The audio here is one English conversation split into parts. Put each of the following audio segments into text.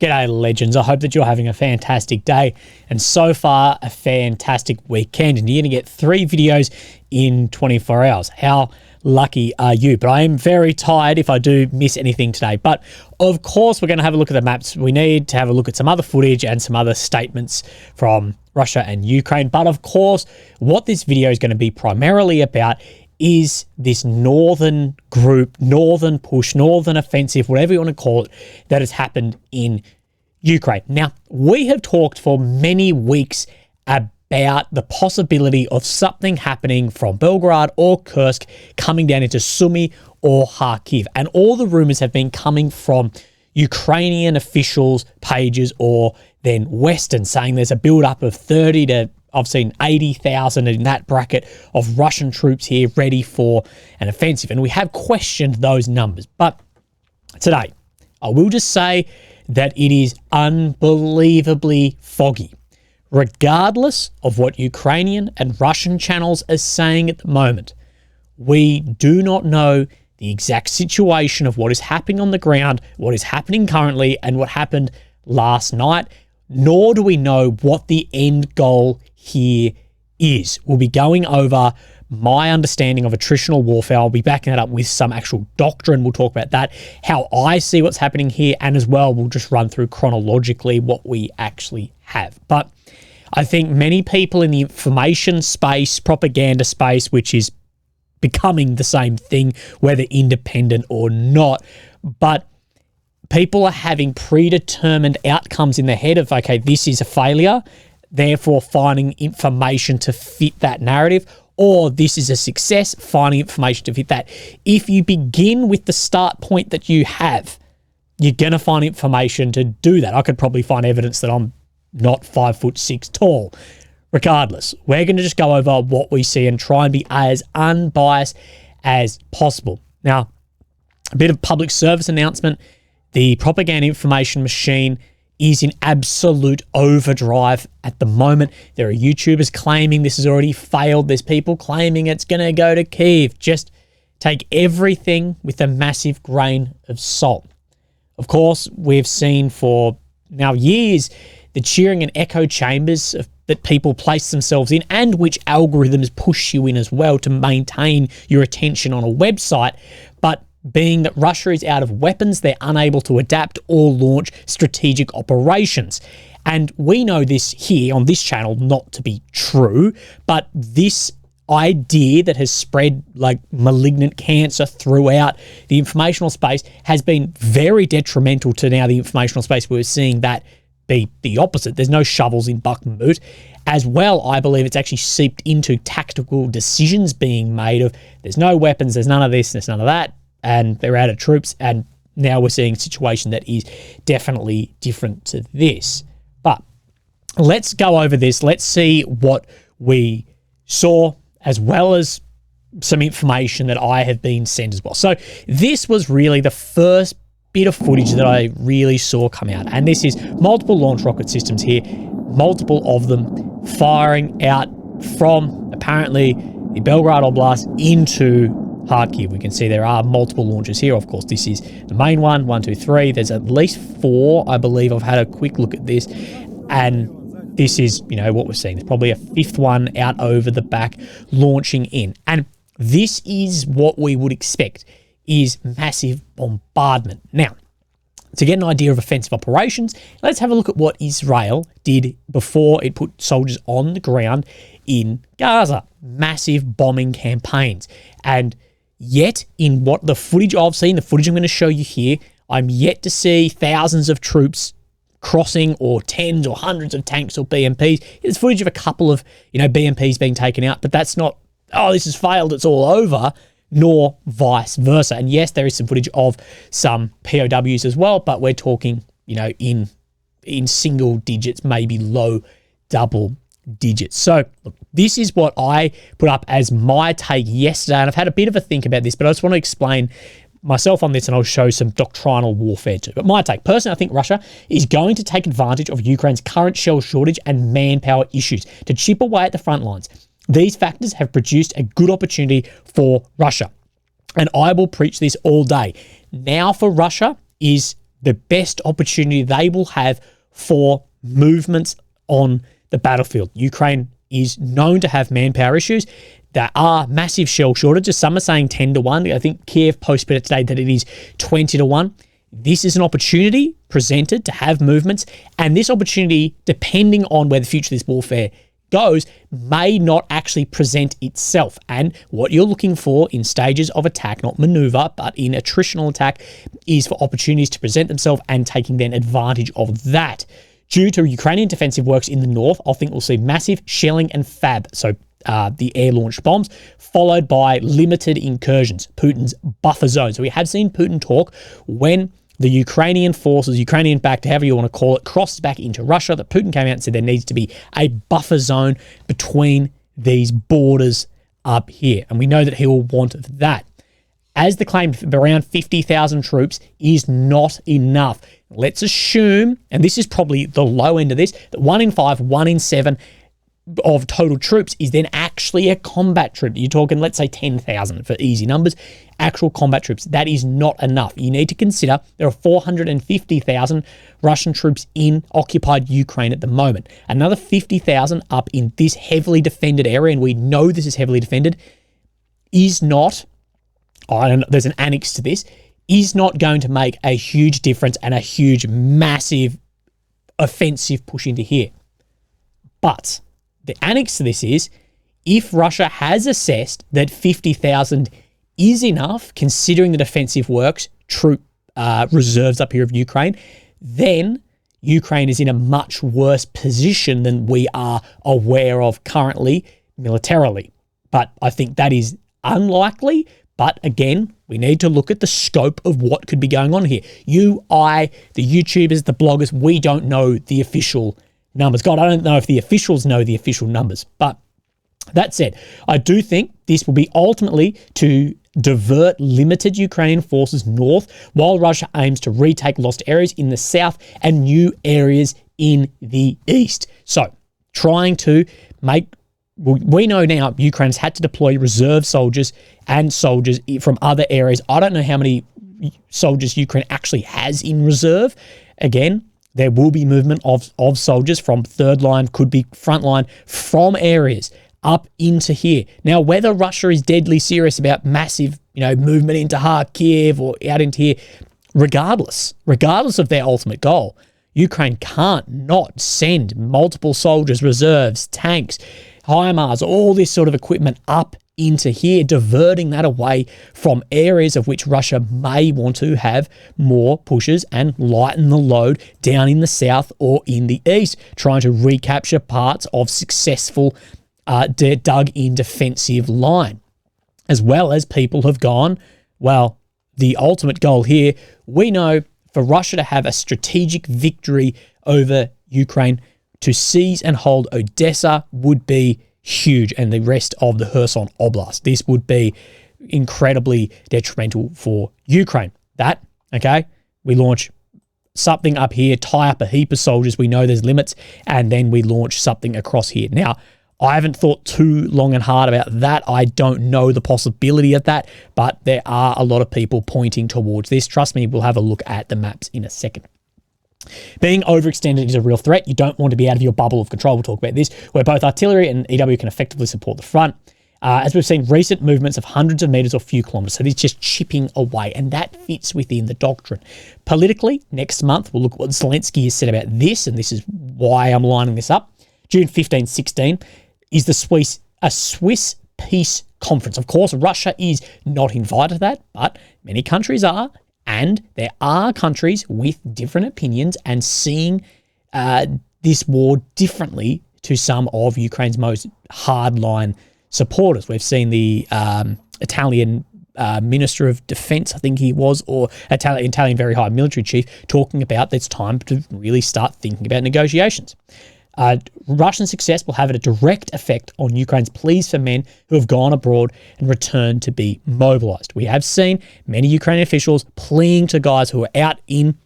G'day, legends. I hope that you're having a fantastic day and so far a fantastic weekend. And you're going to get 3 videos in 24 hours. How lucky are you? But I am very tired if I do miss anything today. But of course, we're going to have a look at the maps. We need to have a look at some other footage and some other statements from Russia and Ukraine. But of course, what this video is going to be primarily about is this northern group, northern push, northern offensive, whatever you want to call it, that has happened in Ukraine. Now, we have talked for many weeks about the possibility of something happening from Belgrade or Kursk coming down into Sumy or Kharkiv. And all the rumors have been coming from Ukrainian officials' pages or then Western, saying there's a build-up of 30 to I've seen 80,000 in that bracket of Russian troops here ready for an offensive. And we have questioned those numbers. But today, I will just say that it is unbelievably foggy. Regardless of what Ukrainian and Russian channels are saying at the moment, we do not know the exact situation of what is happening on the ground, what is happening currently, and what happened last night, nor do we know what the end goal here is. We'll be going over my understanding of attritional warfare. I'll be backing that up with some actual doctrine. We'll talk about that, how I see what's happening here, and as well, we'll just run through chronologically what we actually have. But I think many people in the information space, propaganda space, which is becoming the same thing, whether independent or not, but people are having predetermined outcomes in their head of, okay, this is a failure, therefore finding information to fit that narrative, or this is a success, finding information to fit that. If you begin with the start point that you have, you're going to find information to do that. I could probably find evidence that I'm not 5'6" tall. Regardless, we're going to just go over what we see and try and be as unbiased as possible. Now, a bit of public service announcement. The propaganda information machine is in absolute overdrive at the moment. There are YouTubers claiming this has already failed. There's people claiming it's going to go to Kyiv. Just take everything with a massive grain of salt. Of course, we've seen for now years the cheering and echo chambers that people place themselves in, and which algorithms push you in as well to maintain your attention on a website. But being that Russia is out of weapons, they're unable to adapt or launch strategic operations. And we know this here on this channel not to be true, but this idea that has spread like malignant cancer throughout the informational space has been very detrimental to now the informational space. We're seeing that be the opposite. There's no shovels in Bakhmut. As well, I believe it's actually seeped into tactical decisions being made of there's no weapons, there's none of this, there's none of that, and they're out of troops, and now we're seeing a situation that is definitely different to this. But let's go over this. Let's see what we saw, as well as some information that I have been sent as well. So this was really the first bit of footage that I really saw come out, and this is multiple launch rocket systems here, multiple of them firing out from apparently the Belgrade Oblast into Kharkiv. We can see there are multiple launches here. Of course, this is the main one, 1, 2, 3. There's at least 4, I believe. I've had a quick look at this, and this is, you know, what we're seeing. There's probably a 5th one out over the back launching in, and this is what we would expect, is massive bombardment. Now, to get an idea of offensive operations, let's have a look at what Israel did before it put soldiers on the ground in Gaza. Massive bombing campaigns. And yet, in what the footage I've seen, the footage I'm going to show you here, I'm yet to see thousands of troops crossing, or tens or hundreds of tanks or BMPs. There's footage of a couple of, BMPs being taken out, but that's not, oh, this has failed, it's all over, nor vice versa. And yes, there is some footage of some POWs as well, but we're talking, in single digits, maybe low double digits. So look, this is what I put up as my take yesterday, and I've had a bit of a think about this, but I just want to explain myself on this, and I'll show some doctrinal warfare too. But my take, personally, I think Russia is going to take advantage of Ukraine's current shell shortage and manpower issues to chip away at the front lines. These factors have produced a good opportunity for Russia, and I will preach this all day. Now for Russia is the best opportunity they will have for movements on the battlefield. Ukraine is known to have manpower issues. There are massive shell shortages. Some are saying 10-1. I think Kiev posted it today that it is 20-1. This is an opportunity presented to have movements, and this opportunity, depending on where the future of this warfare goes, may not actually present itself. And what you're looking for in stages of attack, not maneuver, but in attritional attack, is for opportunities to present themselves and taking then advantage of that. Due to Ukrainian defensive works in the north, I think we'll see massive shelling and FAB, so the air-launched bombs, followed by limited incursions, Putin's buffer zone. So we have seen Putin talk when the Ukrainian forces, Ukrainian-backed, however you want to call it, crosses back into Russia, that Putin came out and said there needs to be a buffer zone between these borders up here. And we know that he will want that. As the claim of around 50,000 troops is not enough. Let's assume, and this is probably the low end of this, that 1 in 5, 1 in 7 of total troops is then actually a combat troop. You're talking, let's say 10,000 for easy numbers, actual combat troops. That is not enough. You need to consider there are 450,000 Russian troops in occupied Ukraine at the moment. Another 50,000 up in this heavily defended area, and we know this is heavily defended, is not, there's an annex to this, is not going to make a huge difference and a huge, massive offensive push into here. But the annex to this is, if Russia has assessed that 50,000 is enough, considering the defensive works, troop reserves up here of Ukraine, then Ukraine is in a much worse position than we are aware of currently militarily. But I think that is unlikely. But again, we need to look at the scope of what could be going on here. You, I, the YouTubers, the bloggers, we don't know the official numbers. God, I don't know if the officials know the official numbers. But that said, I do think this will be ultimately to divert limited Ukrainian forces north while Russia aims to retake lost areas in the south and new areas in the east. So, trying to make... We know now Ukraine's had to deploy reserve soldiers and soldiers from other areas. I don't know how many soldiers Ukraine actually has in reserve. Again, there will be movement of soldiers from third line, could be front line, from areas up into here. Now, whether Russia is deadly serious about massive, movement into Kiev or out into here, regardless of their ultimate goal, Ukraine can't not send multiple soldiers, reserves, tanks, HIMARS, all this sort of equipment up into here, diverting that away from areas of which Russia may want to have more pushes and lighten the load down in the south or in the east, trying to recapture parts of successful dug-in defensive line. As well as people have gone, well, the ultimate goal here, we know for Russia to have a strategic victory over Ukraine, to seize and hold Odessa would be huge, and the rest of the Kherson Oblast. This would be incredibly detrimental for Ukraine. We launch something up here, tie up a heap of soldiers. We know there's limits, and then we launch something across here. Now, I haven't thought too long and hard about that. I don't know the possibility of that, but there are a lot of people pointing towards this. Trust me, we'll have a look at the maps in a second. Being overextended is a real threat. You don't want to be out of your bubble of control. We'll talk about this, where both artillery and EW can effectively support the front. As we've seen, recent movements of hundreds of meters or few kilometers. So it's just chipping away, and that fits within the doctrine. Politically, next month, we'll look at what Zelensky has said about this, and this is why I'm lining this up. June 15, 16 is a Swiss peace conference. Of course, Russia is not invited to that, but many countries are. And there are countries with different opinions and seeing this war differently to some of Ukraine's most hardline supporters. We've seen the Italian Minister of Defense, I think he was, or Italian very high military chief, talking about it's time to really start thinking about negotiations. Russian success will have a direct effect on Ukraine's pleas for men who have gone abroad and returned to be mobilized. We have seen many Ukrainian officials pleading to guys who are out in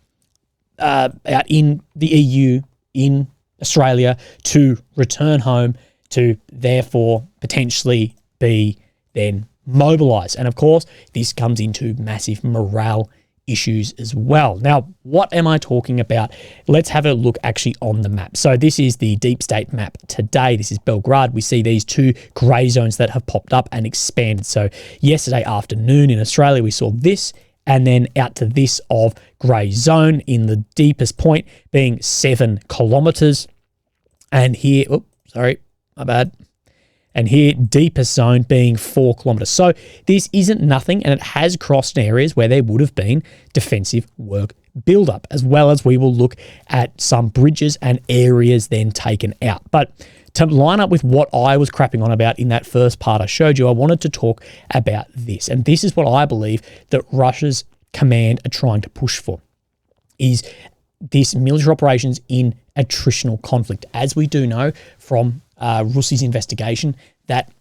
the EU, in Australia, to return home, to therefore potentially be then mobilized. And of course, this comes into massive morale issues as well. Now, what am I talking about? Let's have a look actually on the map. So this is the deep state map today. This is Belgrade. We see these two grey zones that have popped up and expanded. So yesterday afternoon in Australia, we saw this, and then out to this of grey zone in the deepest point being 7 kilometres. And here, my bad. And here, deepest zone being 4 kilometres. So this isn't nothing, and it has crossed areas where there would have been defensive work build-up, as well as we will look at some bridges and areas then taken out. But to line up with what I was crapping on about in that first part I showed you, I wanted to talk about this. And this is what I believe that Russia's command are trying to push for, is this military operations in attritional conflict. As we do know from Russia's investigation, that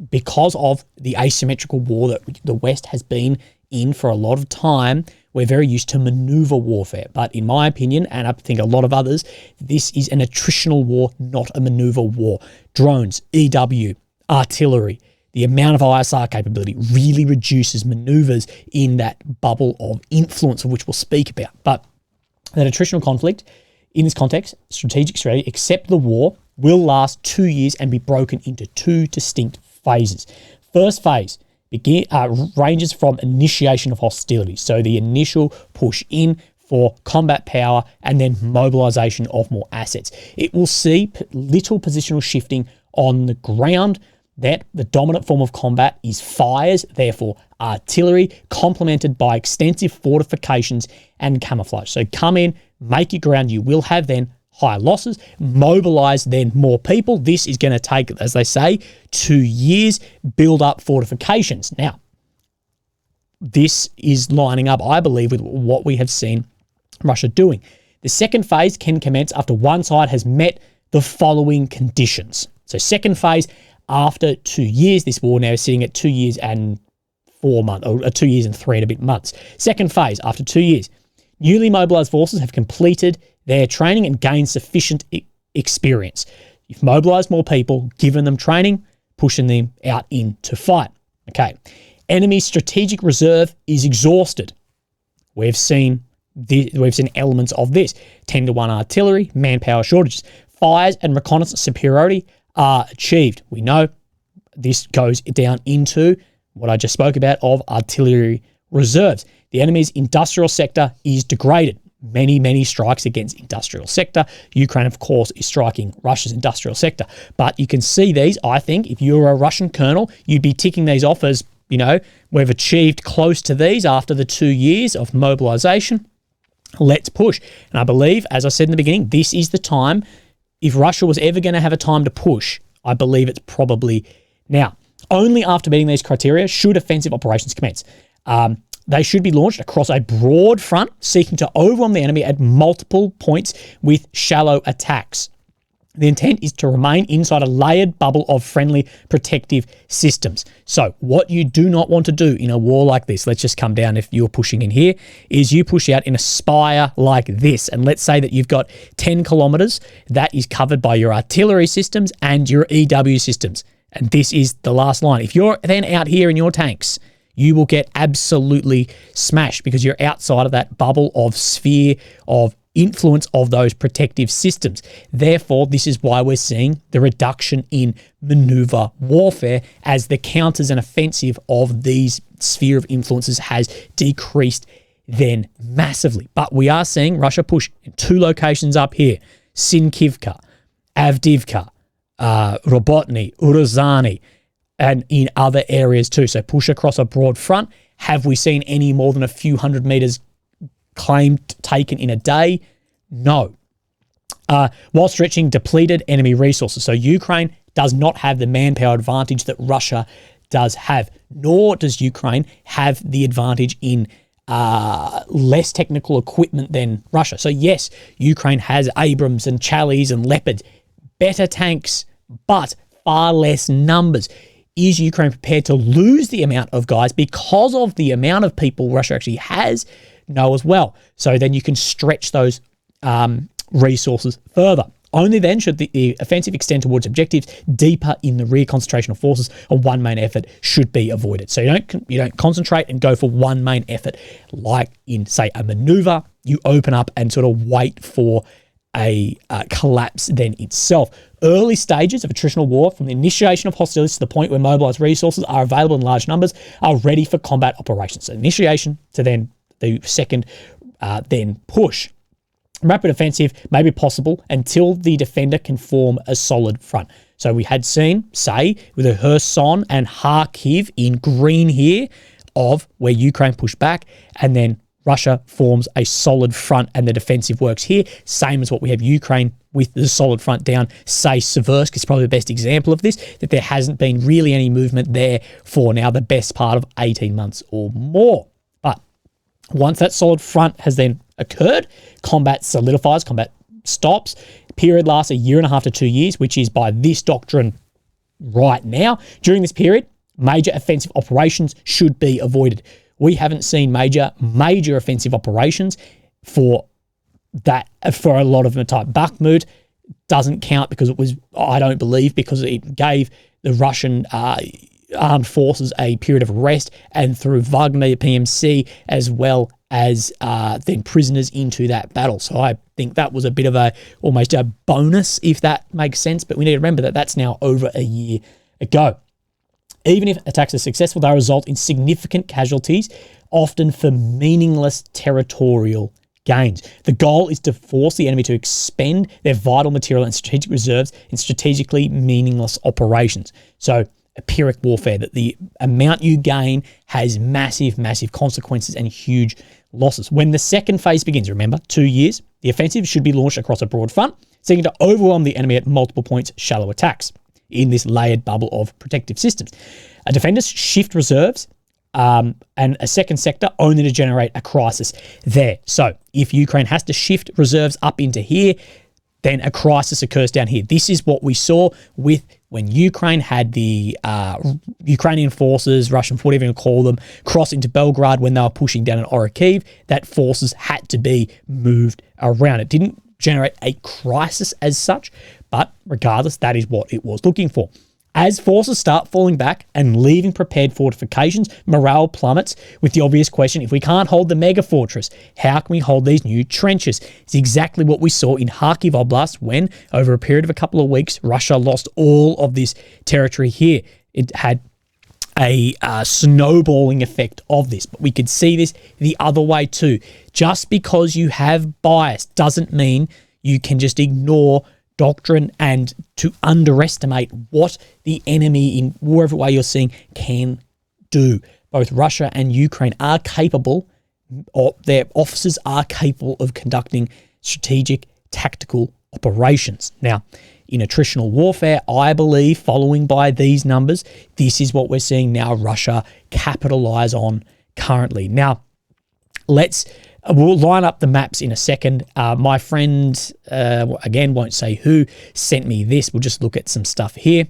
because of the asymmetrical war that the West has been in for a lot of time, we're very used to maneuver warfare. But in my opinion, and I think a lot of others, this is an attritional war, not a maneuver war. Drones, EW, artillery, the amount of ISR capability really reduces maneuvers in that bubble of influence, of which we'll speak about. But that attritional conflict, in this context, strategic strategy, except the war, will last 2 years and be broken into 2 distinct phases. First phase ranges from initiation of hostilities, so the initial push in for combat power and then mobilization of more assets. It will see little positional shifting on the ground. That the dominant form of combat is fires, therefore artillery, complemented by extensive fortifications and camouflage. So come in, make your ground. You will have then higher losses, mobilize then more people. This is going to take, as they say, 2 years, build up fortifications. Now, this is lining up, I believe, with what we have seen Russia doing. The second phase can commence after one side has met the following conditions. So second phase, after 2 years, this war now is sitting at 2 years and 4 months, or 2 years and 3 and a bit months. Second phase, after 2 years, newly mobilized forces have completed their training and gained sufficient experience. You've mobilized more people, given them training, pushing them out into fight. Okay. Enemy strategic reserve is exhausted. We've seen elements of this. 10-to-1 artillery, manpower shortages, fires and reconnaissance superiority are achieved. We know this goes down into what I just spoke about of artillery reserves. The enemy's industrial sector is degraded. Many strikes against industrial sector. Ukraine, of course, is striking Russia's industrial sector. But you can see these, I think, if you're a Russian colonel, you'd be ticking these off as, we've achieved close to these after the 2 years of mobilization. Let's push. And I believe, as I said in the beginning, this is the time. If Russia was ever going to have a time to push, I believe it's probably now. Only after meeting these criteria should offensive operations commence. They should be launched across a broad front, seeking to overwhelm the enemy at multiple points with shallow attacks. The intent is to remain inside a layered bubble of friendly protective systems. So what you do not want to do in a war like this, let's just come down if you're pushing in here, is you push out in a spire like this. And let's say that you've got 10 kilometers that is covered by your artillery systems and your EW systems. And this is the last line. If you're then out here in your tanks, you will get absolutely smashed because you're outside of that bubble of sphere of influence of those protective systems. Therefore, this is why we're seeing the reduction in maneuver warfare as the counters and offensive of these sphere of influences has decreased then massively. But we are seeing Russia push in 2 locations up here, Sinkivka, Avdiivka, Robotny, Uruzhany, and in other areas too. So push across a broad front. Have we seen any more than a few hundred meters claimed taken in a day? No. While stretching depleted enemy resources. So Ukraine does not have the manpower advantage that Russia does have, nor does Ukraine have the advantage in less technical equipment than Russia. So yes, Ukraine has Abrams and Charlies and Leopards, better tanks, but far less numbers. Is Ukraine prepared to lose the amount of guys because of the amount of people Russia actually has? No, as well. So then you can stretch those resources further. Only then should the offensive extend towards objectives deeper in the rear. Concentration of forces on one main effort should be avoided. So you don't concentrate and go for one main effort like in, say, a maneuver. You open up and sort of wait for a collapse then itself. Early stages of attritional war, from the initiation of hostilities to the point where mobilised resources are available in large numbers, are ready for combat operations. So initiation to then the second then push. Rapid offensive may be possible until the defender can form a solid front. So we had seen, say, with the Kherson and Kharkiv in green here, of where Ukraine pushed back, and then Russia forms a solid front and the defensive works here. Same as what we have Ukraine with the solid front down. Say Seversk is probably the best example of this, that there hasn't been really any movement there for now the best part of 18 months or more. But once that solid front has then occurred, combat solidifies, combat stops. Period lasts 1.5 to 2 years, which is by this doctrine right now. During this period, major offensive operations should be avoided. We haven't seen major offensive operations for that for a lot of the time. Bakhmut doesn't count because it was, I don't believe, because it gave the Russian armed forces a period of rest, and through Wagner, PMC, as well as then prisoners into that battle. So I think that was a bit of almost a bonus, if that makes sense. But we need to remember that that's now over a year ago. Even if attacks are successful, they result in significant casualties, often for meaningless territorial gains. The goal is to force the enemy to expend their vital material and strategic reserves in strategically meaningless operations. So Pyrrhic warfare, that the amount you gain has massive consequences and huge losses. When the second phase begins, remember, 2 years, the offensive should be launched across a broad front, seeking to overwhelm the enemy at multiple points, shallow attacks in this layered bubble of protective systems. Defenders shift reserves and a second sector only to generate a crisis there. So if Ukraine has to shift reserves up into here, then a crisis occurs down here. This is what we saw with when Ukraine had the Ukrainian forces, Russian, whatever you call them, cross into Belgrade when they were pushing down in Orikhiv. That forces had to be moved around. It didn't generate a crisis as such, but regardless, that is what it was looking for. As forces start falling back and leaving prepared fortifications, morale plummets with the obvious question, if we can't hold the mega fortress, how can we hold these new trenches? It's exactly what we saw in Kharkiv Oblast when, over a period of a couple of weeks, Russia lost all of this territory here. It had a snowballing effect of this, but we could see this the other way too. Just because you have bias doesn't mean you can just ignore doctrine and to underestimate what the enemy in wherever way you're seeing can do. Both Russia and Ukraine are capable, or their officers are capable of conducting strategic tactical operations. Now, in attritional warfare, I believe, following by these numbers, this is what we're seeing now Russia capitalize on currently. Now, we'll line up the maps in a second. My friend, again, won't say who, sent me this. We'll just look at some stuff here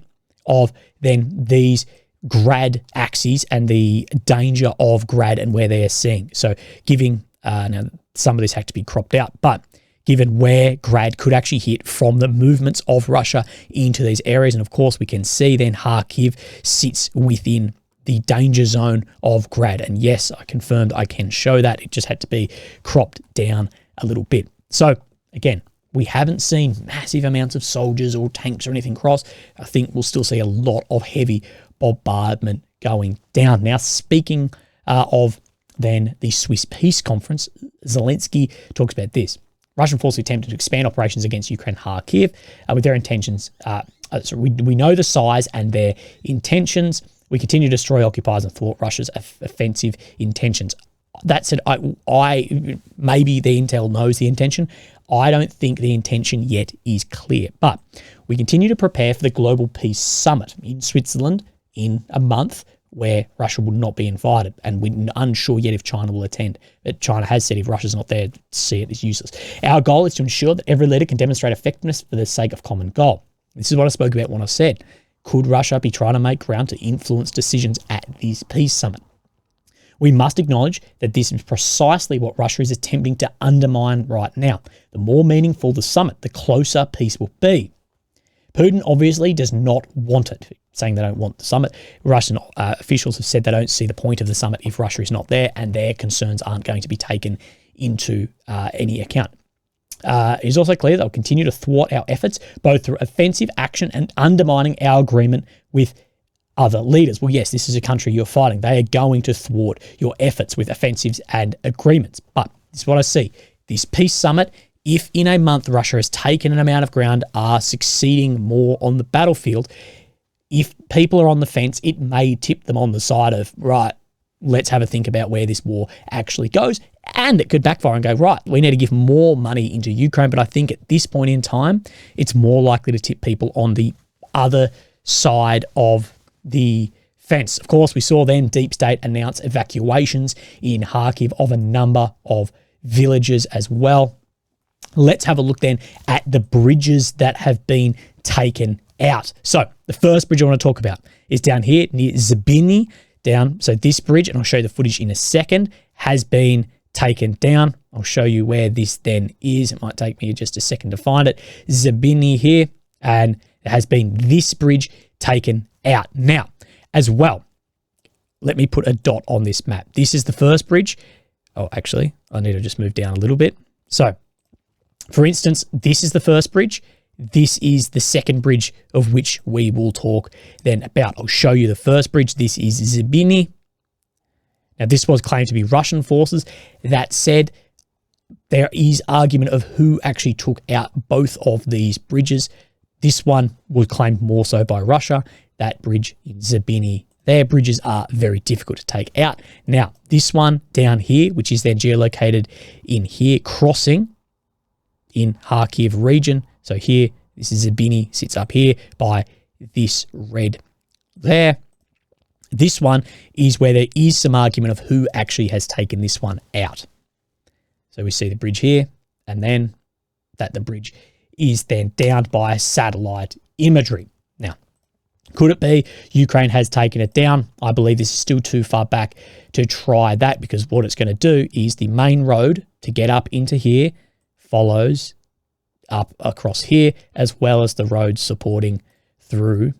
of then these grad axes and the danger of grad and where they're seeing. So giving, now some of this had to be cropped out, but given where grad could actually hit from the movements of Russia into these areas. And of course, we can see then Kharkiv sits within the danger zone of grad. And yes, I confirmed I can show that. It just had to be cropped down a little bit. So again, we haven't seen massive amounts of soldiers or tanks or anything cross. I think we'll still see a lot of heavy bombardment going down. Now, speaking of then the Swiss Peace Conference, Zelensky talks about this. Russian forces attempted to expand operations against Ukraine Kharkiv with their intentions. So we know the size and their intentions. We continue to destroy occupiers and thwart Russia's offensive intentions. That said, I maybe the intel knows the intention. I don't think the intention yet is clear. But we continue to prepare for the Global Peace Summit in Switzerland in a month, where Russia will not be invited, and we're unsure yet if China will attend. But China has said if Russia's not there, see it as useless. Our goal is to ensure that every leader can demonstrate effectiveness for the sake of common goal. This is what I spoke about when I said, could Russia be trying to make ground to influence decisions at this peace summit? We must acknowledge that this is precisely what Russia is attempting to undermine right now. The more meaningful the summit, the closer peace will be. Putin obviously does not want it, saying they don't want the summit. Russian officials have said they don't see the point of the summit if Russia is not there, and their concerns aren't going to be taken into any account. It is also clear they'll continue to thwart our efforts, both through offensive action and undermining our agreement with other leaders. Well, yes, this is a country you're fighting. They are going to thwart your efforts with offensives and agreements. But this is what I see. This peace summit, if in a month Russia has taken an amount of ground, are succeeding more on the battlefield, if people are on the fence, it may tip them on the side of, right, let's have a think about where this war actually goes. And it could backfire and go, right, we need to give more money into Ukraine. But I think at this point in time, it's more likely to tip people on the other side of the fence. Of course, we saw then Deep State announce evacuations in Kharkiv of a number of villages as well. Let's have a look then at the bridges that have been taken out. So the first bridge I want to talk about is down here near Zabini. So this bridge, and I'll show you the footage in a second, has been taken down. I'll show you where this then is. It might take me just a second to find it. Zabini here, and it has been this bridge taken out. Now, as well, let me put a dot on this map. This is the first bridge. Oh, actually, I need to just move down a little bit. So, for instance, this is the first bridge. This is the second bridge of which we will talk then about. I'll show you the first bridge. This is Zabini. Now, this was claimed to be Russian forces. That said, there is argument of who actually took out both of these bridges. This one was claimed more so by Russia. That bridge in Zabini, their bridges are very difficult to take out. Now, this one down here, which is then geolocated in here, crossing in Kharkiv region. So here, this is Zabini, sits up here by this red there. This one is where there is some argument of who actually has taken this one out. So we see the bridge here, and then that the bridge is then downed by satellite imagery. Now, could it be Ukraine has taken it down? I believe this is still too far back to try that, because what it's going to do is the main road to get up into here follows up across here, as well as the roads supporting through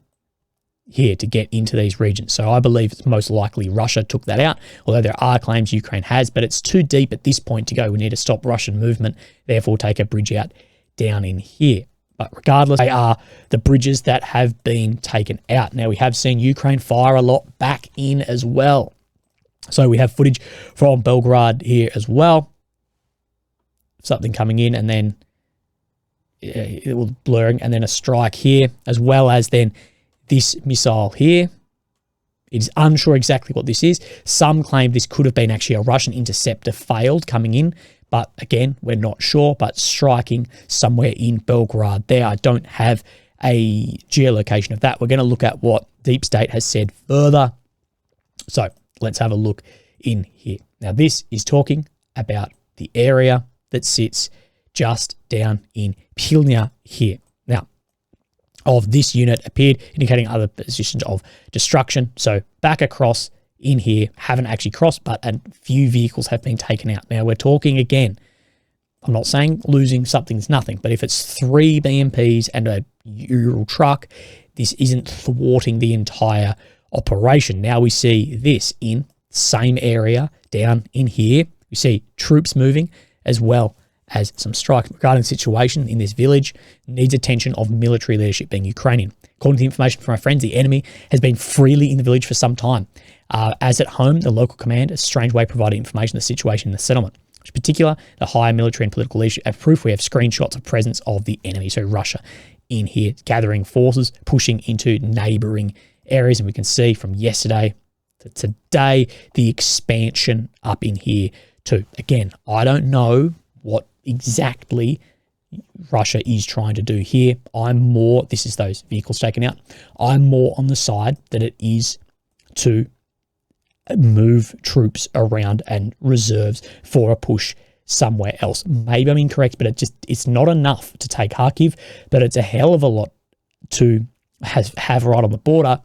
here to get into these regions. So I believe it's most likely Russia took that out, although there are claims Ukraine has, but it's too deep at this point to go. We need to stop Russian movement, therefore take a bridge out down in here. But regardless, they are the bridges that have been taken out. Now, we have seen Ukraine fire a lot back in as well. So we have footage from Belgrade here as well. Something coming in, and then it was blurring, and then a strike here, as well as then this missile here. It is unsure exactly what this is. Some claim this could have been actually a Russian interceptor failed coming in, but again, we're not sure, but striking somewhere in Belgrade there. I don't have a geolocation of that. We're going to look at what Deep State has said further. So let's have a look in here. Now, this is talking about the area that sits just down in Pilnya here. Now, of this unit appeared, indicating other positions of destruction. So back across in here, haven't actually crossed, but a few vehicles have been taken out. Now, we're talking again, I'm not saying losing something's nothing, but if it's 3 BMPs and a Ural truck, this isn't thwarting the entire operation. Now we see this in same area down in here. We see troops moving, as well as some strike. Regarding the situation in this village, needs attention of military leadership, being Ukrainian. According to information from our friends, the enemy has been freely in the village for some time. As at home, the local command, a strange way, provided information of the situation in the settlement. In particular, the higher military and political leadership have proof. We have screenshots of presence of the enemy, so Russia in here, gathering forces, pushing into neighbouring areas, and we can see from yesterday to today the expansion up in here too. Again, I don't know what exactly Russia is trying to do here. This is those vehicles taken out. I'm more on the side that it is to move troops around and reserves for a push somewhere else. Maybe I'm incorrect, but it's not enough to take Kharkiv, but it's a hell of a lot to have right on the border,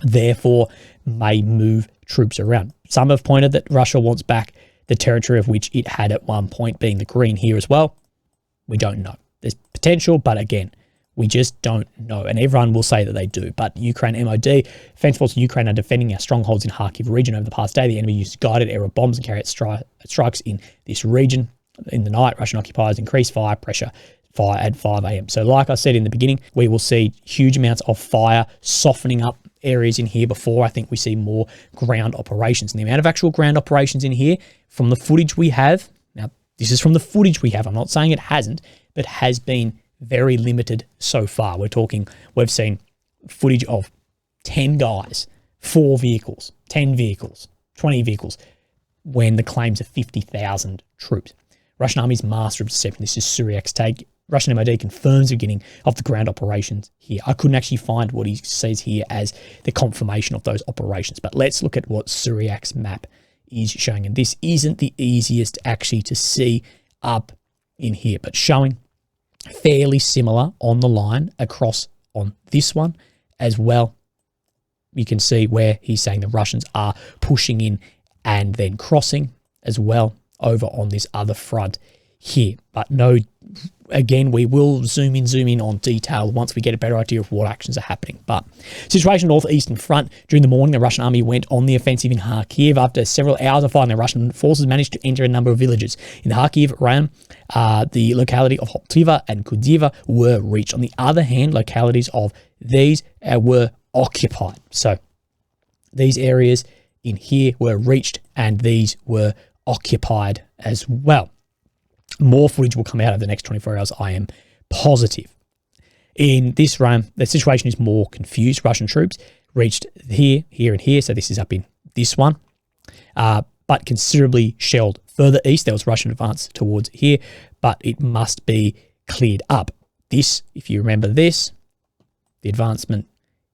therefore may move troops around. Some have pointed that Russia wants back the territory of which it had at one point, being the green here as well. We don't know. There's potential, but again, we just don't know. And everyone will say that they do. But Ukraine MOD, Defense Forces of Ukraine are defending our strongholds in Kharkiv region over the past day. The enemy used guided aerial bombs and carried strikes in this region. In the night, Russian occupiers increased fire pressure at 5 a.m. So like I said in the beginning, we will see huge amounts of fire softening up areas in here before I think we see more ground operations. And the amount of actual ground operations in here from the footage we have, now this is from the footage we have, I'm not saying it hasn't, but has been very limited so far. We've seen footage of 10 guys, 4 vehicles, 10 vehicles, 20 vehicles, when the claims are 50,000 troops. Russian Army's master of deception. This is Syriac's take. Russian MOD confirms the beginning of the ground operations here. I couldn't actually find what he says here as the confirmation of those operations, but let's look at what Syriac's map is showing. And this isn't the easiest actually to see up in here, but showing fairly similar on the line across on this one as well. You can see where he's saying the Russians are pushing in and then crossing as well over on this other front here. But no, again, we will zoom in on detail once we get a better idea of what actions are happening. But situation northeastern front. During the morning, the Russian army went on the offensive in Kharkiv. After several hours of fighting, the Russian forces managed to enter a number of villages. In the Kharkiv realm, the locality of Hoptiva and Kudiva were reached. On the other hand, localities of these were occupied. So these areas in here were reached and these were occupied as well. More footage will come out over the next 24 hours, I am positive. In this realm, the situation is more confused. Russian troops reached here, here, and here. So this is up in this one, but considerably shelled further east. There was Russian advance towards here, but it must be cleared up. This, if you remember this, the advancement,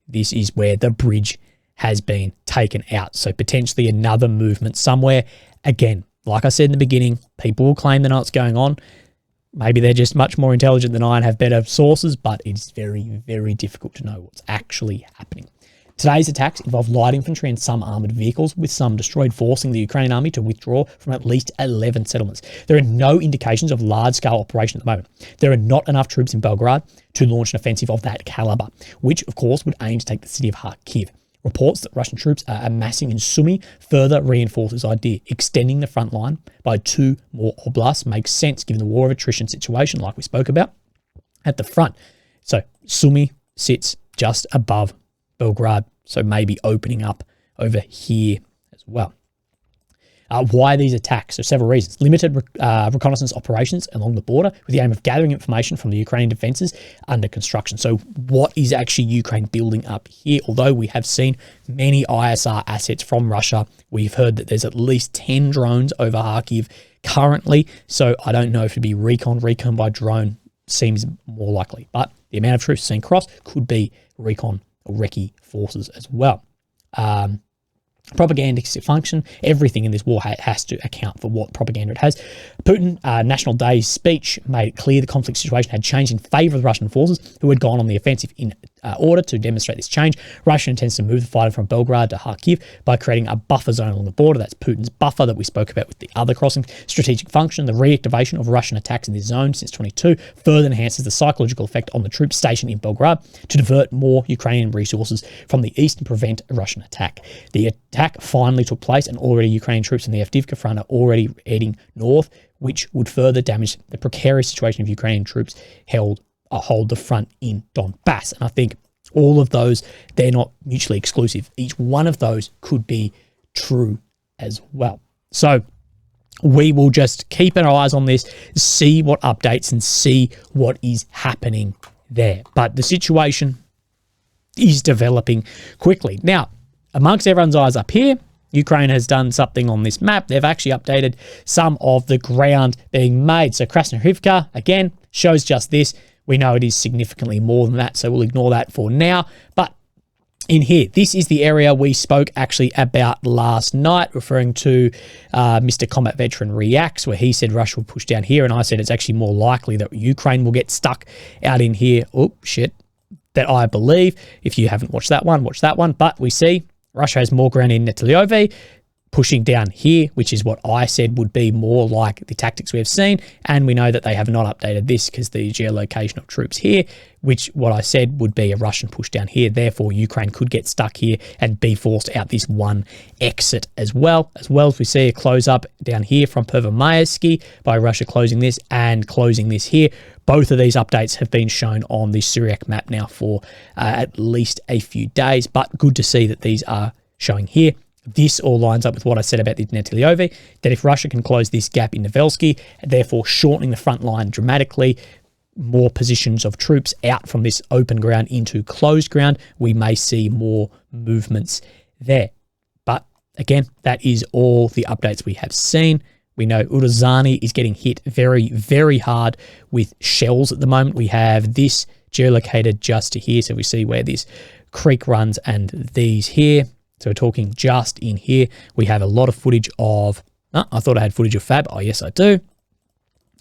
this is where the bridge has been taken out. So potentially another movement somewhere. Again, like I said in the beginning, people will claim they know what's going on. Maybe they're just much more intelligent than I and have better sources, but it's very, very difficult to know what's actually happening. Today's attacks involve light infantry and some armoured vehicles, with some destroyed, forcing the Ukrainian army to withdraw from at least 11 settlements. There are no indications of large-scale operation at the moment. There are not enough troops in Belgrade to launch an offensive of that calibre, which, of course, would aim to take the city of Kharkiv. Reports that Russian troops are amassing in Sumy further reinforce this idea. Extending the front line by 2 more oblasts makes sense given the war of attrition situation like we spoke about at the front. So Sumy sits just above Belgrade, so maybe opening up over here as well. Why these attacks? So several reasons. Limited reconnaissance operations along the border with the aim of gathering information from the Ukrainian defences under construction. So what is actually Ukraine building up here? Although we have seen many ISR assets from Russia, we've heard that there's at least 10 drones over Kharkiv currently. So I don't know if it'd be recon by drone seems more likely. But the amount of troops seen cross could be recon or recce forces as well. Propagandistic function. Everything in this war has to account for what propaganda it has. Putin, National Day's speech made it clear the conflict situation had changed in favour of the Russian forces who had gone on the offensive. In order to demonstrate this change, Russia intends to move the fighting from Belgrade to Kharkiv by creating a buffer zone along the border. That's Putin's buffer that we spoke about with the other crossing. Strategic function. The reactivation of Russian attacks in this zone since 22 further enhances the psychological effect on the troops stationed in Belgrade to divert more Ukrainian resources from the east and prevent a Russian attack. The attack finally took place, and already Ukrainian troops in the Avdiivka front are already heading north, which would further damage the precarious situation of Ukrainian troops hold the front in Donbass. And I think all of those, they're not mutually exclusive. Each one of those could be true as well. So we will just keep our eyes on this, see what updates and see what is happening there. But the situation is developing quickly. Now, amongst everyone's eyes up here, Ukraine has done something on this map. They've actually updated some of the ground being made. So Krasnohivka, again, shows just this. We know it is significantly more than that, so we'll ignore that for now. But in here, this is the area we spoke actually about last night, referring to Mr. Combat Veteran Reacts, where he said Russia will push down here, and I said it's actually more likely that Ukraine will get stuck out in here. Oh, shit. That I believe. If you haven't watched that one, watch that one. But we see Russia has more ground in Netelyovo. pushing down here, which is what I said would be more like the tactics we have seen. And we know that they have not updated this because the geolocation of troops here, which what I said would be a Russian push down here. Therefore, Ukraine could get stuck here and be forced out this one exit as well. As we see a close up down here from Pervomayevsky by Russia closing this and closing this here. Both of these updates have been shown on the Syriac map now for at least a few days, but good to see that these are showing here. This all lines up with what I said about the Dnepr, that if Russia can close this gap in Novelsky, therefore shortening the front line dramatically, more positions of troops out from this open ground into closed ground, we may see more movements there. But again, that is all the updates we have seen. We know Uruzani is getting hit very, very hard with shells at the moment. We have this geolocated just to here, so we see where this creek runs and these here. So we're talking just in here. We have a lot of footage of, I thought I had footage of Fab. Oh, yes, I do.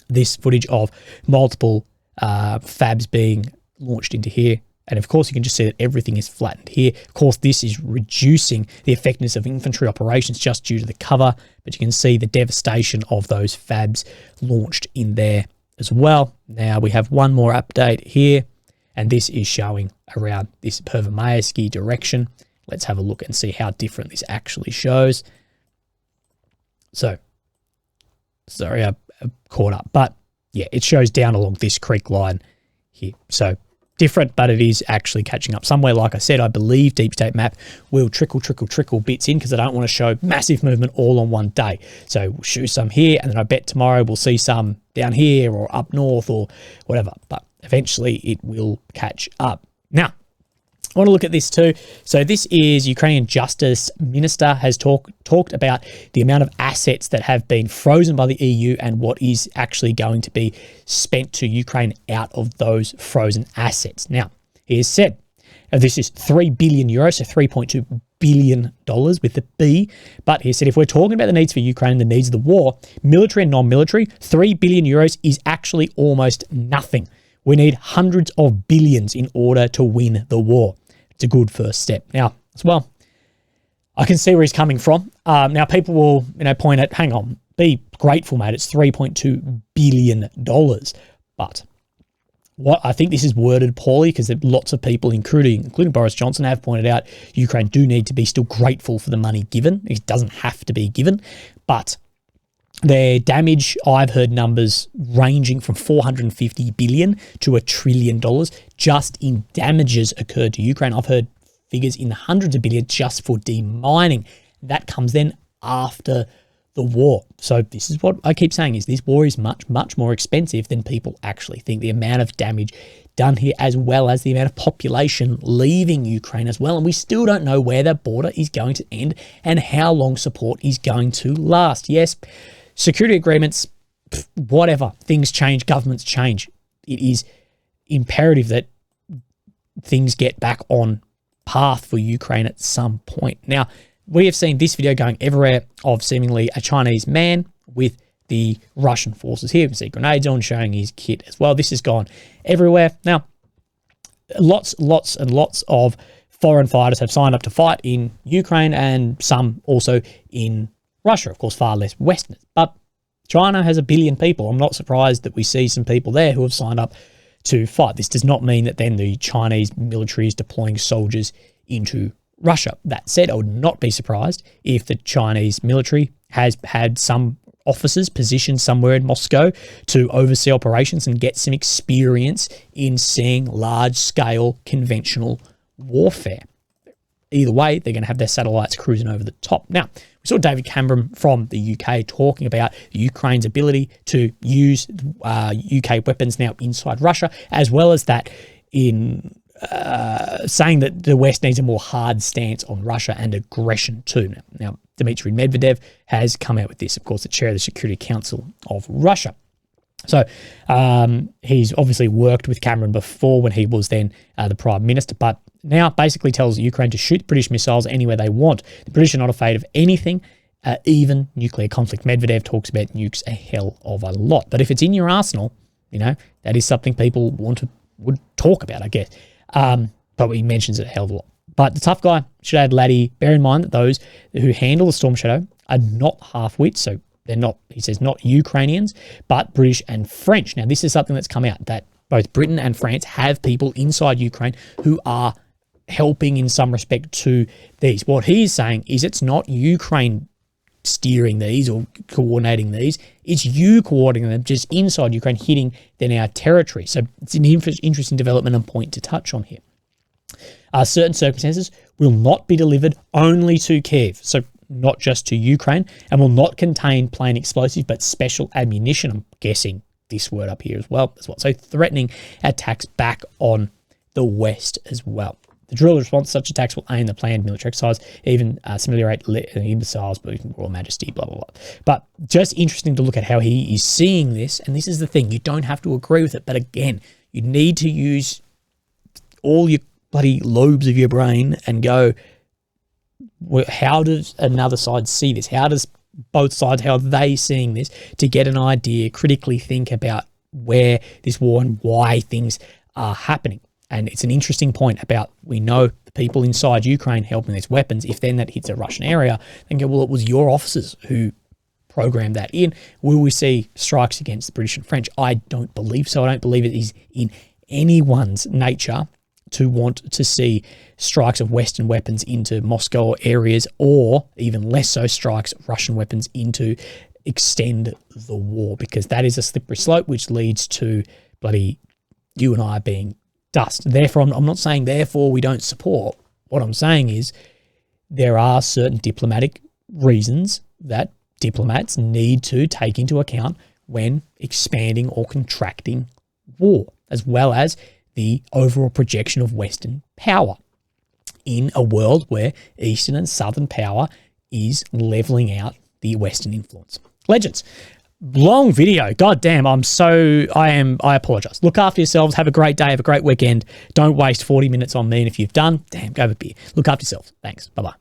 This footage of multiple Fabs being launched into here. And of course, you can just see that everything is flattened here. Of course, this is reducing the effectiveness of infantry operations just due to the cover. But you can see the devastation of those Fabs launched in there as well. Now we have one more update here. And this is showing around this Pervomayevsky direction. Let's have a look and see how different this actually shows. So, sorry, I caught up. But yeah, it shows down along this creek line here. So different, but it is actually catching up somewhere. Like I said, I believe Deep State Map will trickle bits in because I don't want to show massive movement all on one day. So we'll show some here, and then I bet tomorrow we'll see some down here or up north or whatever. But eventually it will catch up. Now, I want to look at this too. So this is Ukrainian Justice Minister has talked about the amount of assets that have been frozen by the EU and what is actually going to be spent to Ukraine out of those frozen assets. Now, he has said, this is 3 billion euros, so $3.2 billion with the B. But he said, if we're talking about the needs for Ukraine and the needs of the war, military and non-military, 3 billion euros is actually almost nothing. We need hundreds of billions in order to win the war. It's a good first step. Now, as well, I can see where he's coming from. Now, people will, point at, hang on, be grateful, mate. It's $3.2 billion. But what I think this is worded poorly because lots of people, including Boris Johnson, have pointed out Ukraine do need to be still grateful for the money given. It doesn't have to be given, but their damage, I've heard numbers ranging from 450 billion to $1 trillion just in damages occurred to Ukraine. I've heard figures in the hundreds of billions just for demining. That comes then after the war. So this is what I keep saying is this war is much, much more expensive than people actually think. The amount of damage done here as well as the amount of population leaving Ukraine as well. And we still don't know where that border is going to end and how long support is going to last. Yes, security agreements, whatever, things change, governments change. It is imperative that things get back on path for Ukraine at some point. Now, we have seen this video going everywhere of seemingly a Chinese man with the Russian forces here. You can see grenades on, showing his kit as well. This has gone everywhere. Now, lots and lots of foreign fighters have signed up to fight in Ukraine and some also in Russia, of course, far less Westerners. But China has 1 billion people. I'm not surprised that we see some people there who have signed up to fight. This does not mean that then the Chinese military is deploying soldiers into Russia. That said, I would not be surprised if the Chinese military has had some officers positioned somewhere in Moscow to oversee operations and get some experience in seeing large-scale conventional warfare. Either way, they're going to have their satellites cruising over the top. Now, we saw David Cameron from the UK talking about Ukraine's ability to use UK weapons now inside Russia, as well as that in saying that the West needs a more hard stance on Russia and aggression too. Now, Dmitry Medvedev has come out with this, of course, the chair of the Security Council of Russia. So he's obviously worked with Cameron before when he was then the Prime Minister, but now basically tells Ukraine to shoot British missiles anywhere they want. The British are not afraid of anything, even nuclear conflict. Medvedev talks about nukes a hell of a lot. But if it's in your arsenal, that is something people would talk about, I guess. But he mentions it a hell of a lot. But the tough guy, should add Laddie, bear in mind that those who handle the Storm Shadow are not half-wits, so they're not, he says, not Ukrainians, but British and French. Now, this is something that's come out, that both Britain and France have people inside Ukraine who are helping in some respect to these. What he is saying is it's not Ukraine steering these or coordinating these, it's you coordinating them just inside Ukraine, hitting then our territory. So it's an interesting development and point to touch on here. Certain circumstances will not be delivered only to Kiev, so not just to Ukraine, and will not contain plain explosives, but special ammunition. I'm guessing this word up here as well. So threatening attacks back on the West as well. The drill response to such attacks will aim the planned military exercise, even simulate missiles, Royal Majesty, blah, blah, blah. But just interesting to look at how he is seeing this. And this is the thing, you don't have to agree with it. But again, you need to use all your bloody lobes of your brain and go, well, how does another side see this? How does both sides, how are they seeing this, to get an idea, critically think about where this war and why things are happening. And it's an interesting point about, we know the people inside Ukraine helping these weapons, if then that hits a Russian area, then go, well, it was your officers who programmed that in. Will we see strikes against the British and French? I don't believe so. I don't believe it is in anyone's nature to want to see strikes of Western weapons into Moscow areas, or even less so strikes of Russian weapons into extend the war, because that is a slippery slope which leads to bloody you and I being dust. Therefore, I'm not saying therefore we don't support. What I'm saying is there are certain diplomatic reasons that diplomats need to take into account when expanding or contracting war, as well as the overall projection of Western power in a world where Eastern and Southern power is leveling out the Western influence. Legends. Long video. God damn, I apologize. Look after yourselves. Have a great day. Have a great weekend. Don't waste 40 minutes on me. And if you've done, damn, go have a beer. Look after yourself. Thanks. Bye-bye.